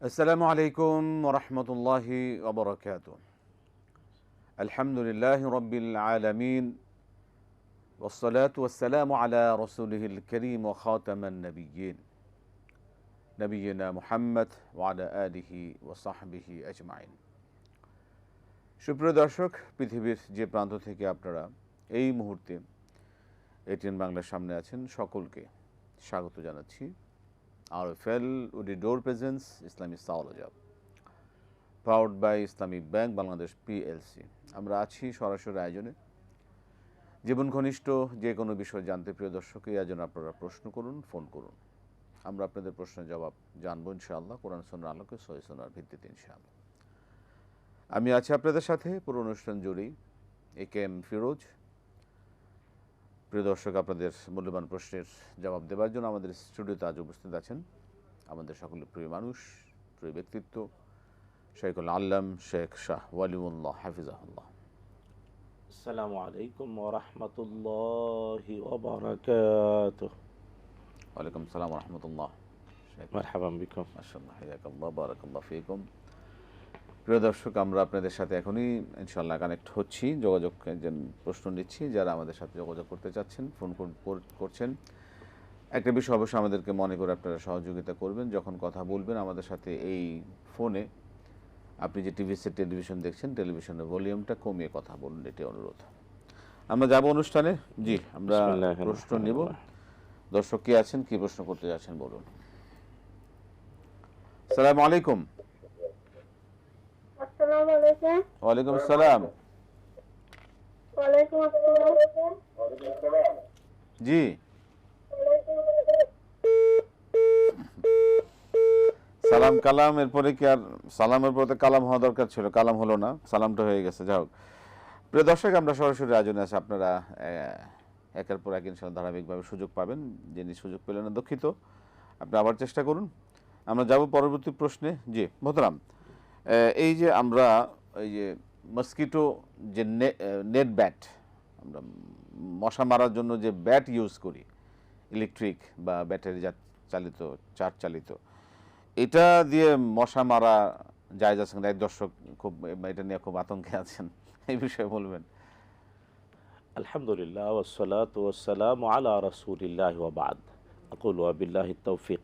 আসসালামু আলাইকুম ওয়া রাহমাতুল্লাহি ওয়া বারাকাতুহু। আলহামদুলিল্লাহি রাব্বিল আলামিন ওয়াস সালাতু ওয়াস সালামু আলা রাসূলিহিল কারীম ওয়া খাতামান নাবিয়্যিন নবিয়িনা মুহাম্মদ ওয়া আলা আলিহি ওয়া সাহবিহি আজমাইন। সুপ্রিয় দর্শক, পৃথিবীর যে প্রান্ত থেকে আপনারা এই মুহূর্তে এটিএন বাংলার সামনে আছেন, সকলকে স্বাগত জানাচ্ছি। RFL woody door presence Islamic সাওয়ালজাব powered by Islamic bank Bangladesh PLC। আমরা আছি সরাসরি আয়োজনে। জীবন ঘনিষ্ঠ যে কোনো বিষয় জানতে প্রিয় দর্শক, এই আয়োজনে আপনারা প্রশ্ন করুন, ফোন করুন। আমরা আপনাদের প্রশ্নের জবাব জানবো ইনশাআল্লাহ, কোরআন সুন্নাহর আলোকে, সহিহ সুন্নাহর ভিত্তিতে ইনশাআল্লাহ। আমি আছি আপনাদের সাথে পুরো অনুষ্ঠান জুড়েই, AKM ফিরোজ। প্রিয় দর্শক, আপনাদের মূল্যবান প্রশ্নের জবাব দেওয়ার জন্য আমাদের স্টুডিওতে আজ উপস্থিত আছেন আমাদের সকলের প্রিয় মানুষ, প্রিয় ব্যক্তিত্ব, শেখুল আল্লাম শেখ শাহ ওয়ালিউল্লাহ হাফিজাহুল্লাহ। আসসালামু আলাইকুম ওয়া রাহমাতুল্লাহি ওয়া বারাকাতুহু। ওয়ালাইকুম আসসালাম ওয়া রাহমাতুল্লাহ। মারহাবান বিকুম। মাশাআল্লাহ, হায়াকাল্লাহ, বারাকাল্লাহ ফিকুম। প্রিয় দর্শক, আমরা আপনাদের সাথে এখনই ইনশাআল্লাহ কানেক্ট হচ্ছি, যোগাযোগ একজন প্রশ্ন নিচ্ছি। যারা আমাদের সাথে যোগাযোগ করতে চাচ্ছেন, ফোন করছেন, একটা বিষয় অবশ্যই আমাদেরকে মনে করে আপনারা সহযোগিতা করবেন। যখন কথা বলবেন আমাদের সাথে এই ফোনে, আপনি যে টেলিভিশন দেখছেন, টেলিভিশনের ভলিউমটা কমিয়ে কথা বলুন, এটি অনুরোধ। আমরা যাব অনুষ্ঠানে। জি, আমরা প্রশ্ন নিব। দর্শক কে আছেন, কি প্রশ্ন করতে যাচ্ছেন বলুন। আসসালামু আলাইকুম। আসসালামু আলাইকুম। ওয়ালাইকুম আসসালাম। ওয়ালাইকুম আসসালাম। জি, সালাম কালাম, এরপরে কি আর সালামের পরে কালাম হওয়া দরকার ছিল, কালাম হলো না, সালামটা হয়ে গেছে। যাই হোক, প্রিয় দর্শক, আমরা সরাসরি আয়োজনে আছি। আপনারা একের পর এক ইনশাআল্লাহ ধারাবাহিকভাবে সুযোগ পাবেন। যিনি সুযোগ পেলেন না, দুঃখিত, আপনি আবার চেষ্টা করুন। আমরা যাব পরবর্তী প্রশ্নে। জি মোহতারাম, এই যে আমরা এই যে মস্কিটো যে নেট ব্যাট, আমরা মশা মারার জন্য যে ব্যাট ইউজ করি, ইলেকট্রিক বা ব্যাটারি চালিত, চার্জ চালিত, এটা দিয়ে মশা মারা যায় যাচ্ছে না? এক দর্শক খুব এটা নিয়ে খুব আতঙ্কে আছেন, এই বিষয়ে বলবেন। আলহামদুলিল্লাহ ওয়াসসালাতু ওয়াসসালামু আলা রাসূলিল্লাহি ওয়া বা'দ। আকুলু বিল্লাহিত তাওফিক।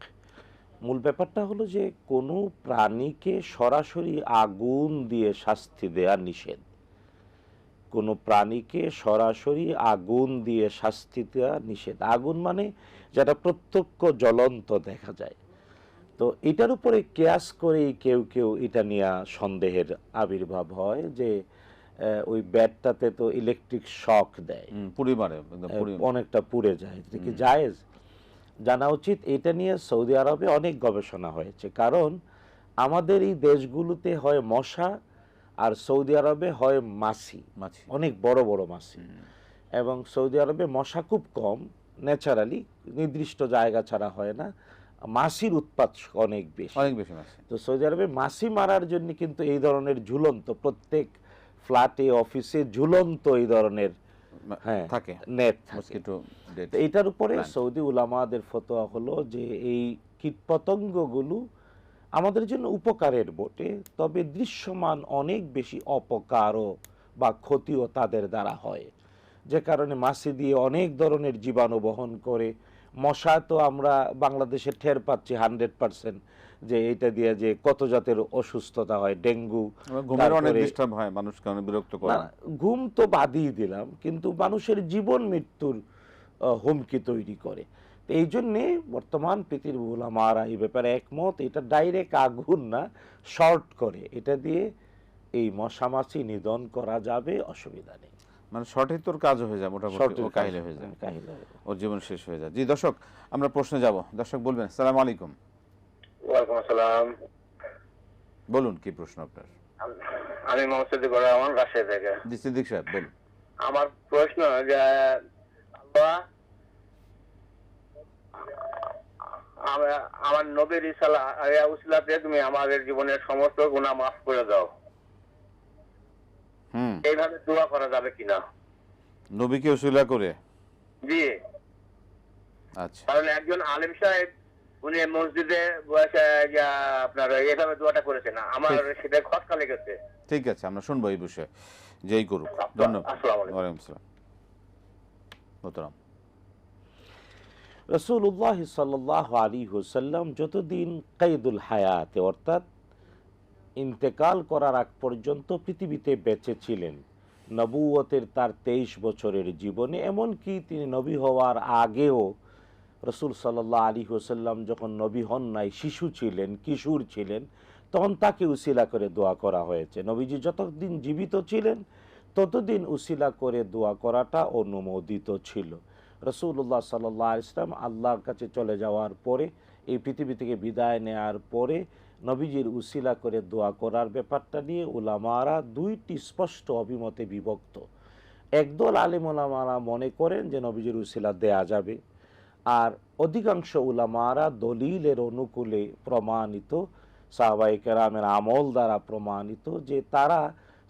মূল ব্যাপারটা হলো যে কোনো প্রাণীকে সরাসরি আগুন দিয়ে শাস্তি দেয়া নিষেধ। কোনো প্রাণীকে সরাসরি আগুন দিয়ে শাস্তি দেওয়া নিষেধ। আগুন মানে যেটা প্রত্যক্ষ জ্বলন্ত দেখা যায়। তো এটার উপরে কেয়াস করেই কেউ কেউ এটা নিয়ে সন্দেহের আবির্ভাব হয় যে ওই ব্যাটটাতে তো ইলেকট্রিক শক দেয়, অনেকটা পুড়ে যায়, এটা কি জায়েজ? জানা উচিত এটা নিয়ে সৌদি আরবে অনেক গবেষণা হয়েছে। কারণ আমাদের এই দেশগুলোতে হয় মশা, আর সৌদি আরবে হয় মাছি, অনেক বড় বড় মাছি। এবং সৌদি আরবে মশা খুব কম, ন্যাচারালি নির্দিষ্ট জায়গা ছাড়া হয় না, মাছির উৎপাত অনেক বেশি। তো সৌদি আরবে মাছি মারার জন্য কিন্তু এই ধরনের ঝুলন্ত, প্রত্যেক ফ্ল্যাটে অফিসে ঝুলন্ত এই ধরনের নেট থাকে। এইটার উপরে সৌদি উলামাদের ফতোয়া হলো যে এই কীটপতঙ্গগুলো আমাদের জন্য উপকারের বটে, তবে দৃশ্যমান অনেক বেশি অপকারও বা ক্ষতিও তাদের দ্বারা হয়, যে কারণে মাছি দিয়ে অনেক ধরনের জীবাণু বহন করে। মশা তো আমরা বাংলাদেশে ঠের পাচ্ছি 100% যে এটা দিয়ে যে কত জাতের অসুস্থতা হয়, ডেঙ্গু, ঘুম তো বাদই দিলাম, কিন্তু মানুষের জীবন মৃত্যুর হুমকি তৈরি করে। তো এই জন্যে বর্তমান পৃথিবীর উলামারা এই ব্যাপারে একমত, এটা ডাইরেক্ট আগুন না, শর্ট করে এটা দিয়ে এই মশা মাছি নিধন করা যাবে, অসুবিধা নেই। মানে শর্টে তোর কাজ হয়ে যায়, মোটামুটি ও কাহিলে হয়ে যায়, ওর জীবন শেষ হয়ে যায়। জি দর্শক, আমরা প্রশ্নে যাব। দর্শক বলবেন। আসসালামু আলাইকুম। ওয়ালাইকুম আসসালাম। বলুন, কি প্রশ্ন আপনার? আমি মোহাম্মদ সিদ্দিক রহমান, রাজশাহী থেকে। জি সিদ্দিক সাহেব বলুন। আমার প্রশ্ন যে আল্লাহ আমার নবীর উসিলাতে তুমি আমাদের জীবনের সমস্ত গুনাহ মাফ করে দাও, এইভাবে দোয়া করা যাবে কিনা? নবীকে উসিলা করে? জি। আচ্ছা। কারণ একজন আলেম সাহেব উনি মসজিদে বসে আপনার এইভাবে দোয়াটা করেছেন, আমার সেটা খটকা লেগেছে। ঠিক আছে, আমরা শুনবো এই বিষয়ে, যেই করুক। ধন্যবাদ। আসসালামু আলাইকুম। ওয়ালাইকুম আসসালাম। মোহতারাম। রাসূলুল্লাহ সাল্লাল্লাহু আলাইহি ওয়াসাল্লাম যতদিন কাইদুল হায়াতে অর্থাৎ ইন্তেকাল করার আগ পর্যন্ত পৃথিবীতে বেঁচে ছিলেন, নবুয়তের তার 23 বছরের জীবনে, এমনকি তিনি নবী হওয়ার আগেও রসুল সাল্লাল্লাহু আলাইহি ওয়াসাল্লাম যখন নবী হন নাই, শিশু ছিলেন, কিশোর ছিলেন, তখন তাকে উসিলা করে দোয়া করা হয়েছে। নবীজি যতদিন জীবিত ছিলেন ততদিন উসিলা করে দোয়া করাটা অনুমোদিত ছিল। রসুল্লাহ সাল্লাল্লাহু আলাইহি ওয়াসাল্লাম আল্লাহর কাছে চলে যাওয়ার পরে, এই পৃথিবী থেকে বিদায় নেওয়ার পরে নবীজির উসিলা করে দোয়া করার ব্যাপারটা নিয়ে উলামারা দুইটি স্পষ্ট অভিমতে বিভক্ত। একদল আলেম উলামারা মনে করেন যে নবীজির উসিলা দেয়া যাবে, আর অধিকাংশ উলামারা দলিলের অনুকূলে প্রমাণিত, সাহাবায়ে কেরামের আমল দ্বারা প্রমাণিত যে তারা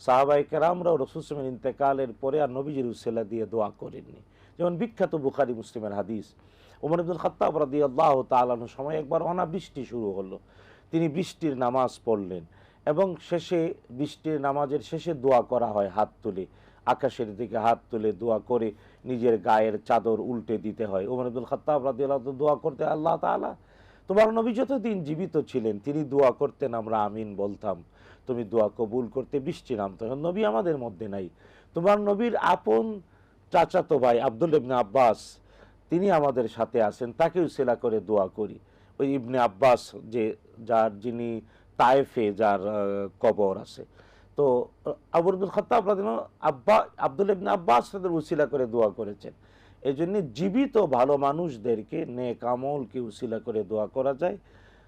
সাহাবায়ে কেরামরাও রাসূল সাল্লাল্লাহু আলাইহি ওয়াসাল্লামের ইন্তেকালের পরে আর নবীজির উসিলা দিয়ে দোয়া করেননি। যেমন বিখ্যাত বুখারী মুসলিমের হাদিস, ওমর ইবনুল খাত্তাব রাদিয়াল্লাহু তাআলা আনহু সময় একবার অনাবৃষ্টি শুরু হলো, তিনি বৃষ্টির নামাজ পড়লেন এবং শেষে বৃষ্টির নামাজের শেষে দোয়া করা হয় হাত তুলে, আকাশের দিকে হাত তুলে দোয়া করে নিজের গায়ের চাদর উল্টে দিতে হয়। ওমর ইবনুল খাত্তাব রাদিয়াল্লাহু তাআলা দোয়া করতে, আল্লাহ তাআলা তোমার নবী যতদিন জীবিত ছিলেন তিনি দোয়া করতেন, আমরা আমিন বলতাম, তুমি দোয়া কবুল করতে, বৃষ্টি নামতো। নবী আমাদের মধ্যে নাই, তোমার নবীর আপন চাচাতো ভাই আব্দুল্লাহ ইবনে আব্বাস তিনি আমাদের সাথে আছেন, তাকে উসিলা করে দোয়া করি। ওই ইবনে আব্বাস যিনি তায়েফে যার কবর আছে, তো ওমর ইবনুল খাত্তাব আব্দুল্লাহ ইবনে আব্বাস তাদের উসিলা করে দোয়া করেছেন। এই জন্য জীবিত ভালো মানুষদেরকে, নেক আমলকে উসিলা করে দোয়া করা যায়।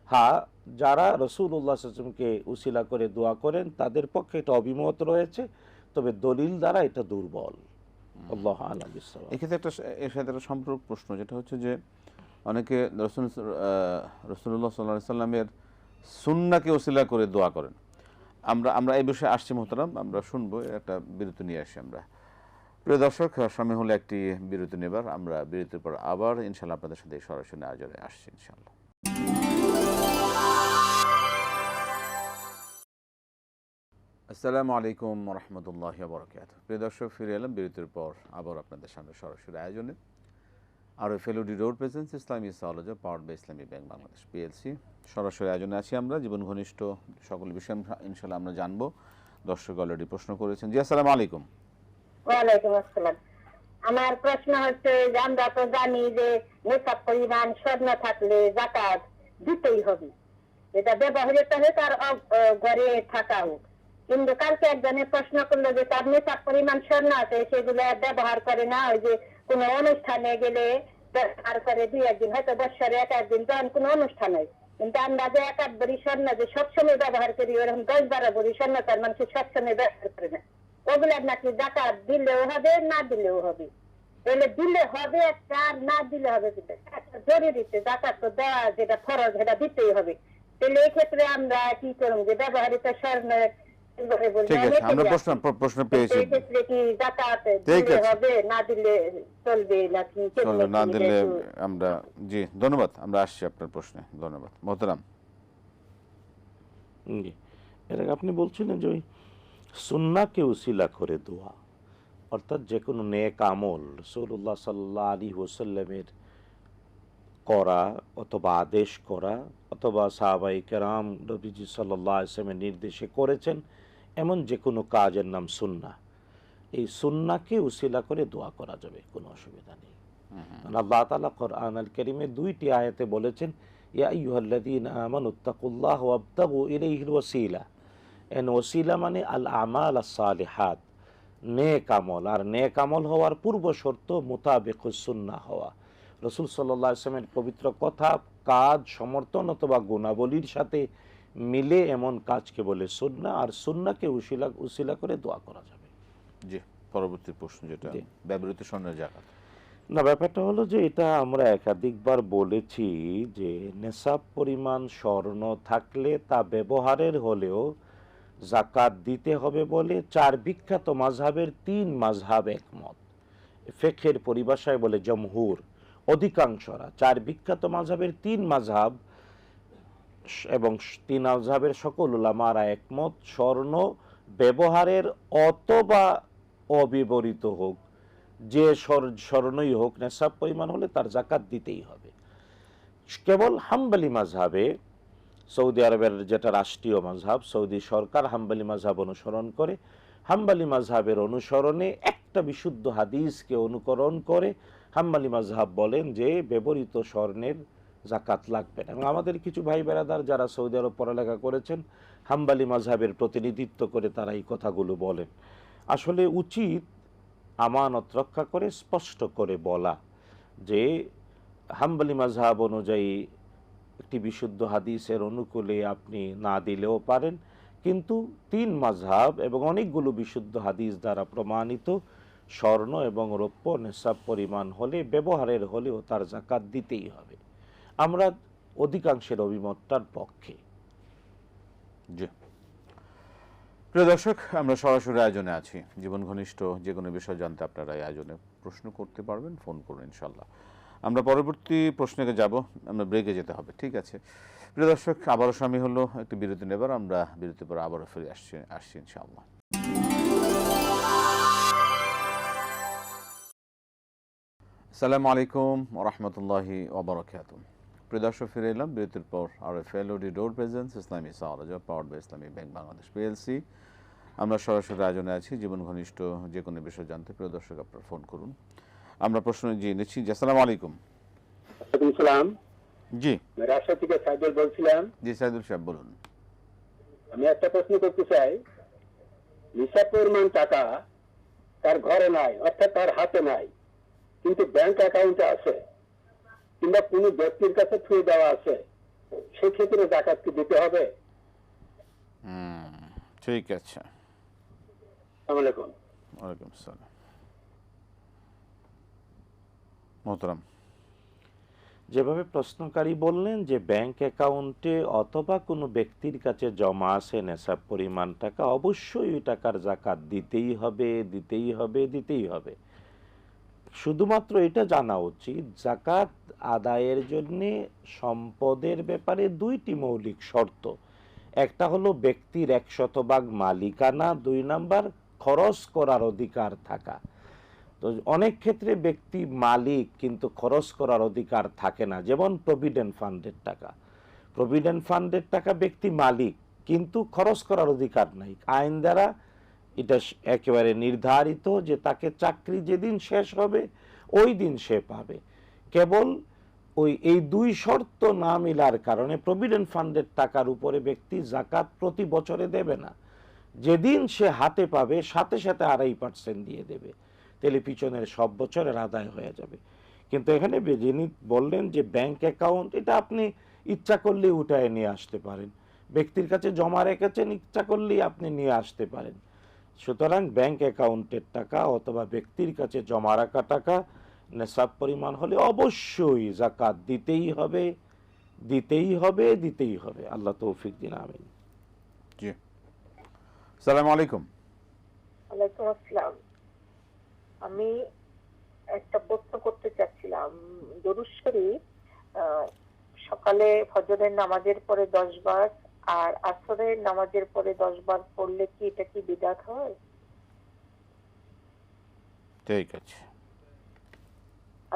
হ্যাঁ, যারা রাসূলুল্লাহ সাল্লাল্লাহু আলাইহি ওয়াসাল্লামকে উসিলা করে দোয়া করেন তাদের পক্ষে এটা অভিমত রয়েছে, তবে দলিল দ্বারা এটা দুর্বল। আল্লাহু আ'লাম বিস-সাওয়াব। এক্ষেত্রে এর সাথে একটা সম্পর্ক প্রশ্ন, যেটা হচ্ছে যে অনেকে রাসূলুল্লাহ সাল্লাল্লাহু আলাইহি সাল্লামের সুন্নাহকে ওসিলা করে দোয়া করেন। আমরা এই বিষয়ে আসছি মোহতারাম, আমরা শুনবো, একটা বিরতি নিয়ে আসি আমরা। প্রিয় দর্শক, সময় হলো একটি বিরতি নেবার। আমরা বিরতির পর আবার ইনশাআল্লাহ আপনাদের সাথে সরাসরি আয়োজনে আসছি ইনশাআল্লাহ। আসসালামু আলাইকুম ওয়া রাহমাতুল্লাহি ওয়া বারাকাতুহু। প্রিয় দর্শক, ফিরে এলাম বিরতির পর আবার আপনাদের সামনে সরাসরি আয়োজনে। আর ফেলুডি road presence Islami সাওলজা powered by Islami bank Bangladesh PLC, সরাসরি আয়োজনে আছি আমরা। জীবন ঘনিষ্ঠ সকল বিষয় ইনশাআল্লাহ আমরা জানবো। দর্শক অলরেডি প্রশ্ন করেছেন। জি, আসসালামু আলাইকুম। ওয়ালাইকুম আসসালাম। আমার প্রশ্ন হচ্ছে যে আমরা তো জানি যে নিসাব পরিমাণ স্বর্ণ থাকলে যাকাত দিতেই হবে, এটা ব্যবহৃত হোক আর ঘরে থাকা হোক। কিন্তু কালকে একজনে প্রশ্ন করলো যে তার নিসাব পরিমাণ স্বর্ণ আছে, সেগুলো ব্যবহার করে না, ওই যে কোনো অনুষ্ঠানে গেলে ব্যবহার করে, 2-1 দিন, হয়তো বৎসরে 1-1 দিন, যখন কোনো অনুষ্ঠান হয়। কিন্তু আমরা যে 1-1 ভরি স্বর্ণ যে সবসময় ব্যবহার করি, ওরকম 10-12 ভরি স্বর্ণ তার মানুষ সবসময় ব্যবহার করে না, ওগুলা নাকি যাকাত দিলেও হবে না দিলেও হবে। তাহলে দিলে হবে একটা, আর না দিলে হবে একটা, জরুরিতে যাকাত তো দেওয়া যেটা ফরজ সেটা দিতেই হবে। তাহলে এই ক্ষেত্রে আমরা কি করব যে ব্যবহৃত স্বর্ণ ঠিক আছে, আমরা প্রশ্ন পেয়েছি। এই ক্ষেত্রে কি যাকাত দিলে হবে না দিলে চলবে নাকি চলবে না দিলে আমরা, জি ধন্যবাদ, আমরা আসছি আপনার প্রশ্নে। ধন্যবাদ মোহতারাম। জি, এর আগে আপনি বলছিলেন যে ওই সুন্নাহকে উসিলা করে দোয়া, অর্থাৎ যে কোনো নেক আমল রাসূলুল্লাহ সাল্লাল্লাহু আলাইহি ওয়াসাল্লামের করা অথবা আদেশ করা অথবা সাহাবায়ে কেরাম নবীজি সাল্লাল্লাহু আলাইহি ওয়াসাল্লামের নির্দেশে করেছেন, এমন যে কোনো কাজের নাম সুন্নাহ। এই সুন্নাহকে উসিলা করে দোয়া করা যাবে, কোনো অসুবিধা নেই। আল্লাহ তাআলা কোরআন আল কারীমে 2টি আয়াতে বলেছেন, ইয়া আইয়ুহাল্লাযীনা আমানুত্তাকুল্লাহ ওয়াবতাগু ইলাইহিল ওয়াসিলা। এন ওসিলা মানে আল আমাল আস-সালিহাত, নেক আমল। আর নেক আমল হওয়ার পূর্ব শর্ত মুতাবিকুস সুন্নাহ হওয়া, রাসূল সাল্লাল্লাহু আলাইহি ওয়াসাল্লামের পবিত্র কথা, কাজ, সমর্থন অথবা গুণাবলীর সাথে মিলে এমন কাজকে বলে সুন্নাহ। আর সুন্নাহকে উসিলা করে দোয়া করা যাবে। জি, পরবর্তী প্রশ্ন, যেটা ব্যবহৃত স্বর্ণের যাকাত। না, ব্যাপারটা হলো যে এটা আমরা একাধিকবার বলেছি যে নেসাব পরিমাণ স্বর্ণ থাকলে তা ব্যবহারের হলেও যাকাত দিতে হবে বলে 4 বিখ্যাত মাযহাবের 3 মাযহাব একমত। ফিকহের পরিভাষায় বলে জমহুর, অধিকাংশরা, 4 বিখ্যাত মাযহাবের 3 মাযহাব এবং 3 মাযহাবের সকল উলামারা একমত, স্বর্ণ ব্যবহারের অথবা অবিবরিত হোক, যে স্বর্ণই হোক, নেশাব পরিমাণ হলে তার যাকাত দিতেই হবে। কেবল হাম্বলি মাযহাবে, সৌদি আরবের যেটা রাষ্ট্রীয় মাযহাব, সৌদি সরকার হাম্বলি মাযহাব অনুসরণ করে, হাম্বলি মাযহাবের অনুসরণে একটা বিশুদ্ধ হাদিসকে অনুকরণ করে হাম্বলি মাযহাব বলেন যে ব্যবহৃত স্বর্ণের যাকাত লাগবে না। এবং আমাদের কিছু ভাই বেরাদার যারা সৌদি আরব পড়ালেখা করেছেন, হাম্বলি মাযহাবের প্রতিনিধিত্ব করে তারা এই কথাগুলো বলেন। আসলে উচিত আমানত রক্ষা করে স্পষ্ট করে বলা যে হাম্বলি মাযহাব অনুযায়ী একটি বিশুদ্ধ হাদিসের অনুকূলে আপনি না দিলেও পারেন, কিন্তু 3 মাযহাব এবং অনেকগুলো বিশুদ্ধ হাদিস দ্বারা প্রমাণিত স্বর্ণ এবং রৌপ্য নেশাব পরিমাণ হলে, ব্যবহারের হলেও তার যাকাত দিতেই হবে। আমরা অধিকাংশের অভিমতটার পক্ষে। জি, প্রিয় দর্শক, আমরা সরাসরি আয়োজনে আছি। জীবন ঘনিষ্ঠ যে কোনো বিষয় জানতে আপনারা এই আয়োজনে প্রশ্ন করতে পারবেন, ফোন করুন ইনশাল্লাহ। আমরা পরবর্তী প্রশ্নে যাব, আমরা ব্রেকে যেতে হবে, ঠিক আছে? প্রিয় দর্শক, আবারও সময় হলো একটি বিরতি নেবার। আমরা বিরতির পর আবারও ফিরে আসছি ইনশাআল্লাহ। আসসালামু আলাইকুম ওয়া রাহমাতুল্লাহি ওয়া বারাকাতুহু। প্রিয় দর্শক, ফিরে এলাম বিরতির পর। RFLOD door presence Islami সাওরাজা powered by Islami bank Bangladesh PLC। আমরা সরাসরি আয়োজনে আছি জীবন ঘনিষ্ঠ যে কোনো বিষয় জানতে। প্রিয় দর্শক, আপনারা ফোন করুন। আমরা প্রশ্ন নিচ্ছি। আসসালামু আলাইকুম। ওয়ালাইকুম সালাম। জি, রাজশাহী থেকে সাইদুল বলছিলাম। জি সাইদুল সাহেব বলুন। আমি একটা প্রশ্ন করতে চাই। নিসাব পরিমাণ টাকা তার ঘরে নাই, অর্থাৎ তার হাতে নাই, কিন্তু ব্যাংক অ্যাকাউন্টে আছে কিংবা কোনো ব্যক্তির কাছে থুয়ে দেওয়া আছে, সেক্ষেত্রে যাকাত কি দিতে হবে? ঠিক আছে। আসসালামু আলাইকুম। ওয়ালাইকুম আসসালাম। মোহতারাম, যেভাবে প্রশ্নকারী বললেন যে ব্যাংক অ্যাকাউন্টে অথবা কোনো ব্যক্তির কাছে জমা আছে নেশাব পরিমাণ টাকা, অবশ্যই ওই টাকার যাকাত দিতেই হবে, দিতেই হবে, দিতেই হবে। শুধুমাত্র এটা জানা উচিত, যাকাত আদায়ের জন্য সম্পদের ব্যাপারে 2টি মৌলিক শর্ত। একটা হলো ব্যক্তির 100% মালিকানা, 2 নাম্বার খরচ করার অধিকার থাকা। তো অনেক ক্ষেত্রে ব্যক্তি মালিক কিন্তু খরচ করার অধিকার থাকে না। যেমন প্রভিডেন্ট ফান্ডের টাকা ব্যক্তি মালিক কিন্তু খরচ করার অধিকার নাই। আইন দ্বারা এটা একেবারে নির্ধারিত যে তাকে চাকরি যেদিন শেষ হবে ওই দিন সে পাবে। কেবল এই 2 শর্ত না মিলার কারণে প্রভিডেন্ট ফান্ডের টাকার উপরে ব্যক্তি যাকাত প্রতি বছরে দেবে না। যেদিন সে হাতে পাবে সাথে সাথে 2.5% দিয়ে দেবে, তাহলে পিছনের সব বছরের আদায় হয়ে যাবে। কিন্তু এখানে যিনি বললেন যে ব্যাংক অ্যাকাউন্ট, এটা আপনি ইচ্ছা করলেই উঠায় নিয়ে আসতে পারেন, ব্যক্তির কাছে জমা রেখেছেন, ইচ্ছা করলেই আপনি নিয়ে আসতে পারেন। সুতরাং ব্যাংক অ্যাকাউন্টের টাকা অথবা ব্যক্তির কাছে জমা রাখা টাকা নেশাব পরিমাণ হলে অবশ্যই যাকাত দিতেই হবে, দিতেই হবে, দিতেই হবে। আল্লাহ তৌফিক দিন, আমিন। জি, আসসালামু আলাইকুম। ওয়ালাইকুম আসসালাম। আমি একটা প্রশ্ন করতে চাচ্ছিলাম। দরুদ শরীফ সকালে ফজরের নামাজের পরে 10 বার আর আসরের নামাজের পরে 10 বার পড়লে কি এটা কি বিদআত হয়? ঠিক আছে।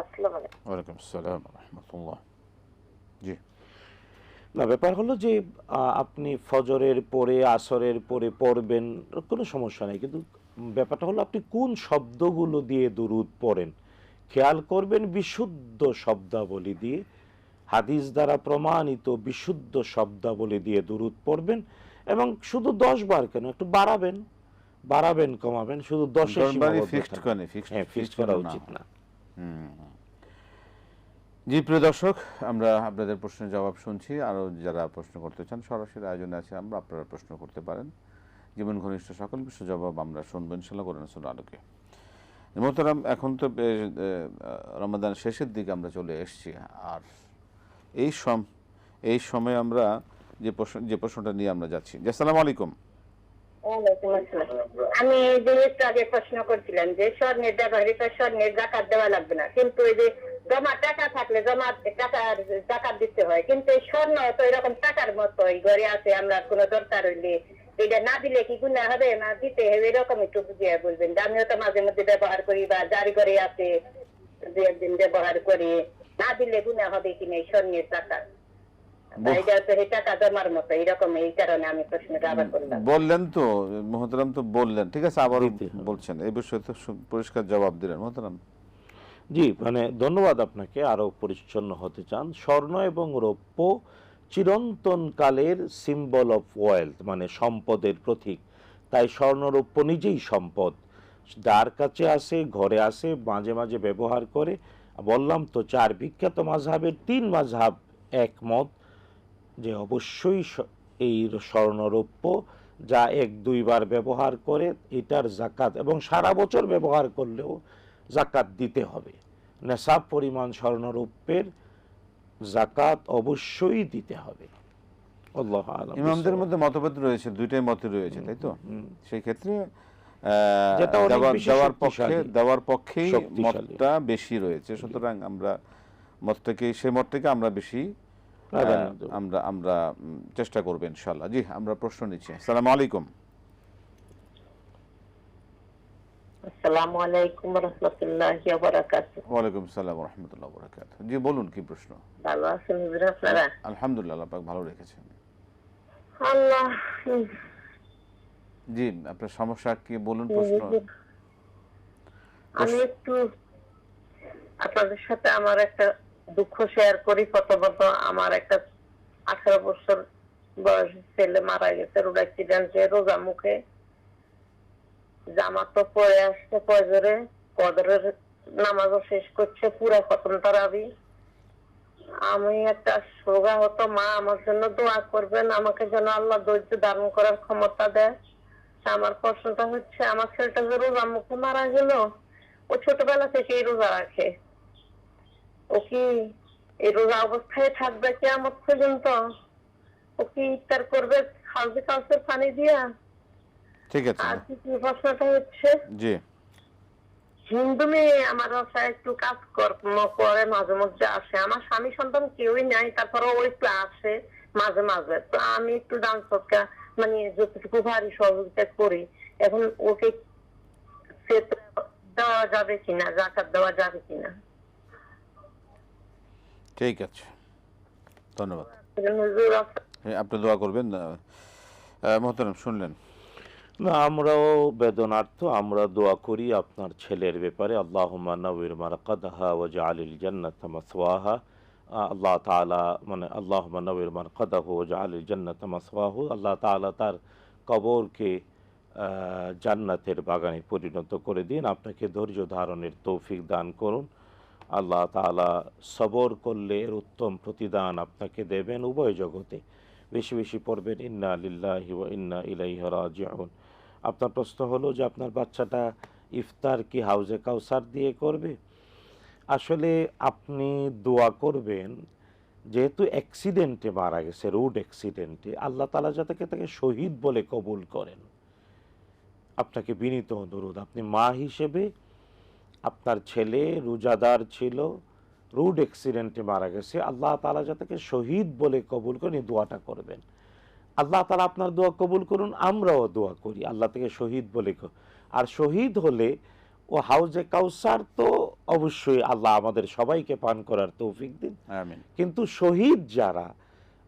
আসসালামু আলাইকুম। ওয়ালাইকুম আসসালাম ওয়া রাহমাতুল্লাহ। জি, না, ব্যাপার হলো যে আপনি ফজরের পরে আসরের পরে পড়বেন, কোনো সমস্যা নেই, কিন্তু ব্যাপারটা হলো আপনি কোন শব্দগুলো দিয়ে দুরূদ পড়েন। খেয়াল করবেন বিশুদ্ধ শব্দাবলী দিয়ে, হাদিস দ্বারা প্রমাণিত বিশুদ্ধ শব্দাবলী দিয়ে দুরূদ পড়বেন। এবং শুধু 10 বার কেন, একটু বাড়াবেন কমাবেন, শুধু 10 ফিক্সড করা উচিত না। জি, প্রিয় দর্শক, আমরা আপনাদের প্রশ্নের জবাব শুনছি। আরও যারা প্রশ্ন করতে চান সরাসরি আয়োজনে আছে, আপনারা প্রশ্ন করতে পারেন। জীবন ঘনিষ্ঠ সকল বিষয় জবাব আমরা শুনবো ইনশাআল্লাহ কোরআন সুন্নাহর আলোকে। মোহতারাম, এখন তো রমাদান শেষের দিকে আমরা চলে এসেছি, আর এই সময় আমরা যে প্রশ্নটা নিয়ে আমরা যাচ্ছি। আসসালামু আলাইকুম। ওয়ালাইকুম আসসালাম। আমি যে একটু আগে প্রশ্ন করছিলাম যে স্বর্ণের ব্যবহৃত স্বর্ণের যাকাত দেওয়া লাগবে না, কিন্তু এই যে জমা টাকা থাকলে জমা টাকার জাকাত দিতে হয়, কিন্তু এই স্বর্ণ তো এরকম টাকার মতোই ঘরে আছে, আমরা কোনো দরকার হইলে এটা না দিলে কি গুনাহ হবে না দিতে হবে, এরকম একটু বুঝিয়ে বলবেন। আমিও তো মাঝে মধ্যে ব্যবহার করি বা জারি করে আছে দু একদিন ব্যবহার করি, না দিলে গুনাহ হবে কিনা এই স্বর্ণের জাকাত, এটা তো এই টাকা জমার মতো এরকম, এই কারণে আমি প্রশ্নটা আবার করলাম। বললেন তো মোহতারাম, তো বললেন, ঠিক আছে, আবার দিতে হবে। বলছেন এই বিষয়ে তো পরিষ্কার জবাব দিলেন মোহতারাম। জি, মানে ধন্যবাদ আপনাকে। আরো পরিচ্ছন্ন হতে চান, স্বর্ণ এবং রৌপ্য চিরন্তন কালের সিম্বল অফ ওয়েলথ, মানে সম্পদের প্রতীক। তাই স্বর্ণ রৌপ্য নিজেই সম্পদ, যার কাছে আসে ঘরে আসে মাঝে মাঝে ব্যবহার করে। বললাম তো 4 বিখ্যাত মাযহাবের 3 মাযহাব একমত যে অবশ্যই এই স্বর্ণরৌপ্য যা 1-2 বার ব্যবহার করে এটার যাকাত, এবং সারা বছর ব্যবহার করলেও যাকাত দিতে হবে। নেশাব পরিমাণ স্বর্ণরৌপ্যের যাকাত অবশ্যই দিতে হবে। আল্লাহু আ'লাম। ইমামদের মধ্যে মতভেদ রয়েছে, দুইটাই মত রয়েছে, তাই তো? সেই ক্ষেত্রে যেটা অনেক বেশি দেওয়ার পক্ষেই শক্তিশালী। মতটা বেশি রয়েছে, সুতরাং আমরা সেই মতটাকে আমরা বেশি আমরা চেষ্টা করব ইনশাআল্লাহ। জি, আমরা প্রশ্ন নিচ্ছি। আসসালামু আলাইকুম। আসসালামু আলাইকুম ওয়া রাহমাতুল্লাহি ওয়া বারাকাতুহু। ওয়া আলাইকুম আসসালাম ওয়া রাহমাতুল্লাহি ওয়া বারাকাতুহু। জি বলুন, কি প্রশ্ন? ভালো আছেন হুজুর আপনারা? আলহামদুলিল্লাহ, আল্লাহ পাক ভালো রেখেছেন। আল্লাহ, জি, আপনার সমস্যা কি বলুন, প্রশ্ন। আমি একটু আপনাদের সাথে আমার একটা দুঃখ শেয়ার করি। প্রথমত, আমার একটা 18 বছর বয়সী ছেলে মারা গেছে রোড অ্যাক্সিডেন্টে, রোজা মুখে। জামাত তো পড়ে আসছে ফজরে, কদরের নামাজও শেষ করছে, পুরা খতম তারাবি। আমি একটা শোকাহত মা, আমার জন্য দোয়া করবেন, আমাকে যেন আল্লাহ ধৈর্য ধারণ করার ক্ষমতা দেয়। আমার প্রশ্নটা হচ্ছে, আমার ছেলেটা যে রোজা মুখে মারা গেল, ও ছোটবেলা থেকে এই রোজা রাখে, ও কি এই রোজা অবস্থায় থাকবে কিয়ামত পর্যন্ত? ও কি ইফতার করবে হাউজে কাউসার পানি দিয়া? ঠিক আছে। আর কি প্রশ্নটা হচ্ছে, জি, হিন্দু মেয়ে আমার বাসায় একটু কাজ কর্ম করে, মাঝে মধ্যে আসে। আমার স্বামী সন্তান কেউই নাই, তারপরে ও একটু আসে মাঝে মাঝে। তো আমি একটু দান সৎকার মানে যতটুকু ভারী সহযোগিতা করি। এখন ওকে দেওয়া যাবে কিনা, যাকাত দেওয়া যাবে কিনা? ঠিক আছে, ধন্যবাদ। হুজুর, হ্যাঁ, আপনি দোয়া করবেন। মোহতারাম, শুনলেন? না, আমরাও বেদনার্থ, আমরা দোয়া করি আপনার ছেলের ব্যাপারে। আল্লাহুম্মা নাওয়ির মারকাদাহা ওয়াজআলিল জান্নাতা মাসওয়াহা। আল্লাহ তাআলা মানে আল্লাহুম্মা নাওয়ির মারকাদাহু ওয়াজআলিল জান্নাতা মাসওয়াহু। আল্লাহ তাআলা তার কবরকে জান্নাতের বাগানে পরিণত করে দিন। আপনাকে ধৈর্য ধারণের তৌফিক দান করুন। আল্লাহ তাআলা সবর করলে এর উত্তম প্রতিদান আপনাকে দেবেন উভয় জগতে। বেশি বেশি পড়বেন ইন্না লিল্লাহি ওয়া ইন্না ইলাইহি রাজিউন। আপনার প্রশ্ন হলো যে আপনার বাচ্চাটা ইফতার কি হাউজে কাউসার দিয়ে করবে? আসলে আপনি দোয়া করবেন, যেহেতু অ্যাক্সিডেন্টে মারা গেছে, রোড অ্যাক্সিডেন্টে, আল্লাহ তাআলা যাতে তাকে শহীদ বলে কবুল করেন। আপনাকে বিনীত অনুরোধ, আপনি মা হিসেবে, আপনার ছেলে রোজাদার ছিল, রোড অ্যাক্সিডেন্টে মারা গেছে, আল্লাহ তাআলা যাতে শহীদ বলে কবুল করেন, এই দোয়াটা করবেন। আল্লাহ তাআলা আপনার দোয়া কবুল করুন। আমরাও দোয়া করি আল্লাহ থেকে শহীদ বলে। আর শহীদ হলে ও হাউজে কাউসার তো অবশ্যই আল্লাহ আমাদের সবাইকে পান করার তৌফিক দিন। আমিন। কিন্তু শহীদ যারা,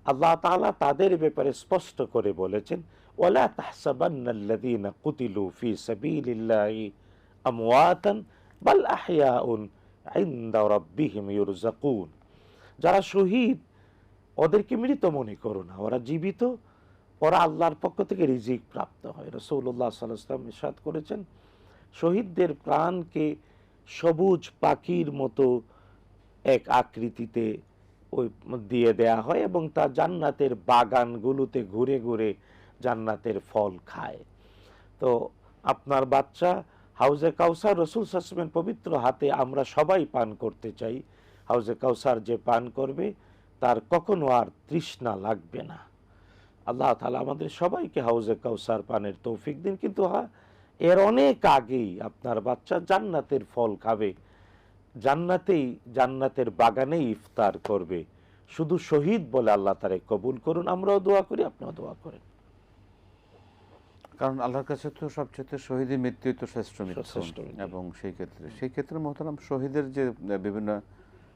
আল্লাহ তাআলা তাদের ব্যাপারে স্পষ্ট করে বলেছেন, ওয়ালা তাহসাবান্নাল্লাযীনা কুতিলু ফী সাবিলিল্লাহি আমওয়াতান বাল আহইয়াউন ইনদা রাব্বিহিম ইউরযাকুন। যারা শহীদ ওদেরকে মৃত মনে করো না, ওরা জীবিত, ওরা আল্লাহর পক্ষ থেকে রিজিক প্রাপ্ত হয়। রাসূলুল্লাহ সাল্লাল্লাহু আলাইহি ওয়াসাল্লাম ইরশাদ করেছেন, শহীদদের প্রাণকে সবুজ পাখির মতো এক আকৃতিতে ওই দিয়ে দেয়া হয় এবং তা জান্নাতের বাগানগুলোতে ঘুরে ঘুরে জান্নাতের ফল খায়। তো আপনার বাচ্চা হাউজে কাউসার রাসূল সাল্লাল্লাহু আলাইহি ওয়াসাল্লামের পবিত্র হাতে আমরা সবাই পান করতে চাই। হাউজে কাউসার যে পান করবে তার কখনো আর তৃষ্ণা লাগবে না। আল্লাহ তাআলা আমাদের সবাইকে হাউজে কাউসার পানের তৌফিক দিন। কিন্তু এর অনেক আগেই আপনার বাচ্চা জান্নাতের ফল খাবে, জান্নাতেই, জান্নাতের বাগানেই ইফতার করবে। শুধু শহীদ বলে আল্লাহ তারে কবুল করুন। আমরাও দোয়া করি, আপনিও দোয়া করেন। কারণ আল্লাহর কাছে তো সবচেয়ে শহীদের মৃত্যুই তো শ্রেষ্ঠ মৃত্যু। শ্রেষ্ঠ মৃত্যু। এবং সেই ক্ষেত্রে মোহতারাম শহীদের যে বিভিন্ন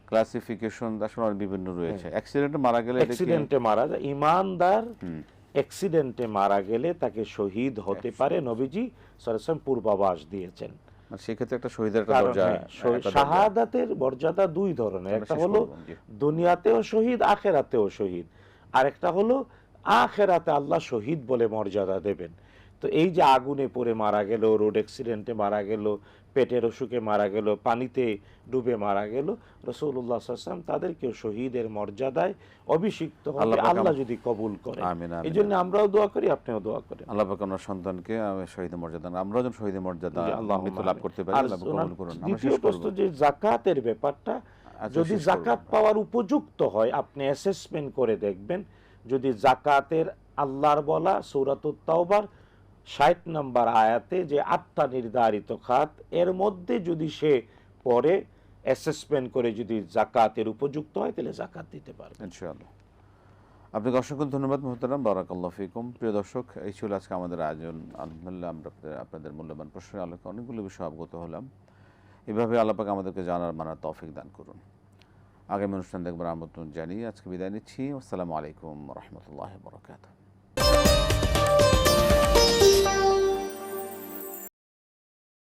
ক্লাসিফিকেশন আসলে বিভিন্ন রয়েছে। অ্যাক্সিডেন্টে মারা গেলে এটা কি- অ্যাক্সিডেন্টে মারা যায়, ইমানদার হুম, অ্যাক্সিডেন্টে মারা গেলে তাকে শহীদ হতে পারে, নবীজি সাল্লাল্লাহু আলাইহি ওয়াসাল্লাম পূর্বাভাস দিয়েছেন। মানে সেই ক্ষেত্রে একটা শহীদের একটা কারণ দরজা, হ্যাঁ, একটা দরজা। শাহাদাতের মর্যাদা দুই ধরনের, আমরা একটা শেষ হলো করবো, জি। দুনিয়াতেও শহীদ, আখেরাতেও শহীদ, আর একটা হলো আখেরাতে আল্লাহ শহীদ বলে মর্যাদা দেবেন। তো এই যে আগুনে পড়ে মারা গেল, রোড অ্যাক্সিডেন্টে মারা গেল, পেটের অসুখে মারা গেল, পানিতে ডুবে মারা গেল, রাসূলুল্লাহ সাল্লাল্লাহু আলাইহি ওয়াসাল্লাম তাদেরকেও শহীদের মর্যাদায় অভিষিক্ত হবে আল্লাহ পাক আল্লাহ যদি কবুল করেন। আমিন, আমিন। এই জন্য আমরাও দোয়া করি, আপনিও দোয়া করেন। আল্লাহ পাক ওনার সন্তানকে শহীদের মর্যাদা, আমরাও যেন শহীদের মর্যাদা জি, আল্লাহুম্মা মৃত্যু লাভ আমিন। করতে পারি, আর আল্লাহ পাক ওনার কবুল করুন। আমরা দ্বিতীয় শেষ প্রশ্ন করব। যে যাকাতের ব্যাপারটা, আচ্ছা, যদি শেষ করব যাকাত আমরা। পাওয়ার উপযুক্ত হয়, আপনি অ্যাসেসমেন্ট করে দেখবেন, যদি জাকাতের আল্লাহর বলা সূরাতুত তাওবার ৬০ নম্বর আয়াতে যে ৮টা নির্ধারিত খাত, এর মধ্যে যদি সে পরে অ্যাসেসমেন্ট করে যদি জাকাতের উপযুক্ত হয়, তাহলে জাকাত দিতে পারবে। ইনশাআল্লাহ। আপনাকে অসংখ্য ধন্যবাদ মুহতারাম, বারাকাল্লাহু ফিকুম। প্রিয় দর্শক, এই ছিল আজকে আমাদের আয়োজন। আলহামদুলিল্লাহ আমরা আপনাদের মূল্যবান প্রশ্নের আলোকে অনেকগুলো বিষয় অবগত হলাম। এভাবে আল্লাহ পাক আমাদেরকে জানার মানার তৌফিক দান করুন। আগামী অনুষ্ঠান দেখবার আমন্ত্রণ জানিয়ে আজকে বিদায় নিচ্ছি। আসসালামু আলাইকুম ওয়া রাহমাতুল্লাহি ওয়া বারাকাতুহু।